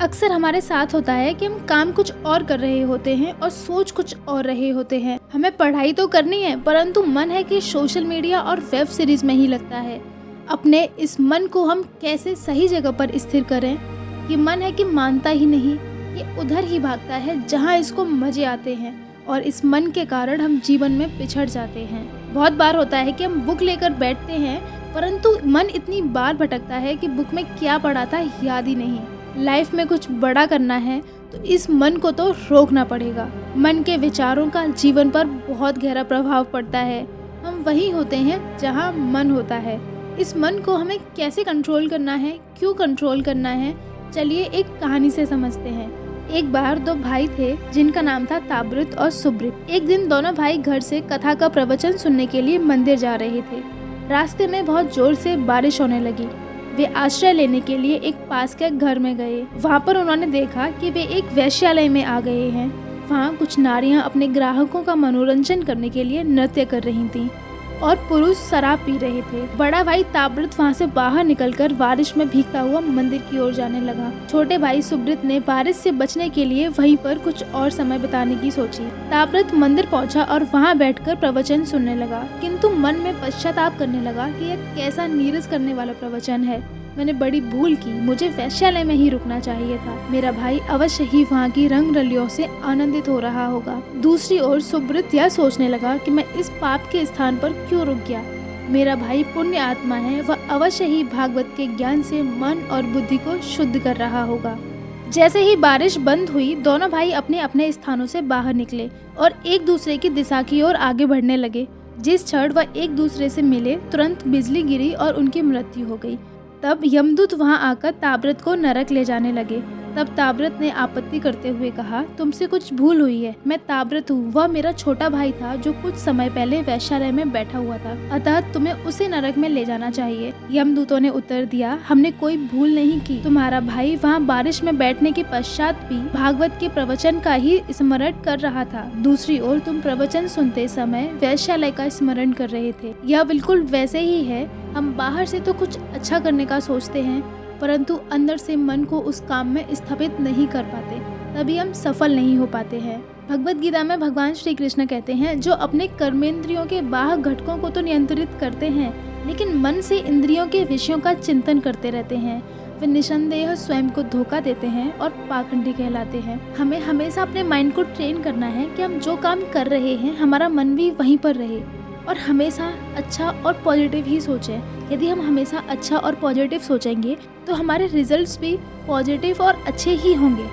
अक्सर हमारे साथ होता है कि हम काम कुछ और कर रहे होते हैं और सोच कुछ और रहे होते हैं। हमें पढ़ाई तो करनी है, परंतु मन है कि सोशल मीडिया और वेब सीरीज में ही लगता है। अपने इस मन को हम कैसे सही जगह पर स्थिर करें? ये मन है कि मानता ही नहीं, ये उधर ही भागता है जहाँ इसको मजे आते हैं, और इस मन के कारण हम जीवन में पिछड़ जाते हैं। बहुत बार होता है कि हम बुक लेकर बैठते हैं, परंतु मन इतनी बार भटकता है कि बुक में क्या पढ़ा था याद ही नहीं। लाइफ में कुछ बड़ा करना है तो इस मन को तो रोकना पड़ेगा। मन के विचारों का जीवन पर बहुत गहरा प्रभाव पड़ता है। हम वहीं होते हैं जहां मन होता है। इस मन को हमें कैसे कंट्रोल करना है, क्यों कंट्रोल करना है, चलिए एक कहानी से समझते हैं। एक बार दो भाई थे जिनका नाम था ताबृत और सुब्रित। एक दिन दोनों भाई घर से कथा का प्रवचन सुनने के लिए मंदिर जा रहे थे। रास्ते में बहुत जोर से बारिश होने लगी। वे आश्रय लेने के लिए एक पास के घर में गए। वहाँ पर उन्होंने देखा कि वे एक वेश्यालय में आ गए हैं। वहाँ कुछ नारियां अपने ग्राहकों का मनोरंजन करने के लिए नृत्य कर रही थीं और पुरुष शराब पी रहे थे। बड़ा भाई ताबृत वहाँ से बाहर निकलकर बारिश में भीगता हुआ मंदिर की ओर जाने लगा। छोटे भाई सुब्रित ने बारिश से बचने के लिए वहीं पर कुछ और समय बिताने की सोची। ताबृत मंदिर पहुंचा और वहाँ बैठकर प्रवचन सुनने लगा, किंतु मन में पश्चाताप करने लगा कि यह कैसा नीरस करने वाला प्रवचन है। मैंने बड़ी भूल की, मुझे वेश्यालय में ही रुकना चाहिए था। मेरा भाई अवश्य ही वहाँ की रंग रलियों से आनंदित हो रहा होगा। दूसरी ओर सुब्रित यह सोचने लगा कि मैं इस पाप के स्थान पर क्यों रुक गया। मेरा भाई पुण्य आत्मा है, वह अवश्य ही भागवत के ज्ञान से मन और बुद्धि को शुद्ध कर रहा होगा। जैसे ही बारिश बंद हुई, दोनों भाई अपने अपने स्थानों से बाहर निकले और एक दूसरे की दिशा की ओर आगे बढ़ने लगे। जिस क्षण वह एक दूसरे से मिले, तुरंत बिजली गिरी और उनकी मृत्यु हो गई। तब यमदूत वहां आकर ताबृत को नरक ले जाने लगे। तब ताबृत ने आपत्ति करते हुए कहा, तुमसे कुछ भूल हुई है। मैं ताबृत हूँ, वह मेरा छोटा भाई था जो कुछ समय पहले वेश्यालय में बैठा हुआ था, अतः तुम्हें उसे नरक में ले जाना चाहिए। यमदूतों ने उत्तर दिया, हमने कोई भूल नहीं की। तुम्हारा भाई वहाँ बारिश में बैठने के पश्चात भी भागवत के प्रवचन का ही स्मरण कर रहा था। दूसरी ओर तुम प्रवचन सुनते समय वेश्यालय का स्मरण कर रहे थे। यह बिल्कुल वैसे ही है। हम बाहर से तो कुछ अच्छा करने का सोचते हैं, परंतु अंदर से मन को उस काम में स्थापित नहीं कर पाते, तभी हम सफल नहीं हो पाते हैं। भगवत गीता में भगवान श्री कृष्ण कहते हैं, जो अपने कर्मेंद्रियों के बाह्य घटकों को तो नियंत्रित करते हैं, लेकिन मन से इंद्रियों के विषयों का चिंतन करते रहते हैं, वे निसंदेह स्वयं को धोखा देते हैं और पाखंडी कहलाते हैं। हमें हमेशा अपने माइंड को ट्रेन करना है कि हम जो काम कर रहे हैं हमारा मन भी वहीं पर रहे और हमेशा अच्छा और पॉजिटिव ही सोचें। यदि हम हमेशा अच्छा और पॉजिटिव सोचेंगे तो हमारे रिजल्ट्स भी पॉजिटिव और अच्छे ही होंगे।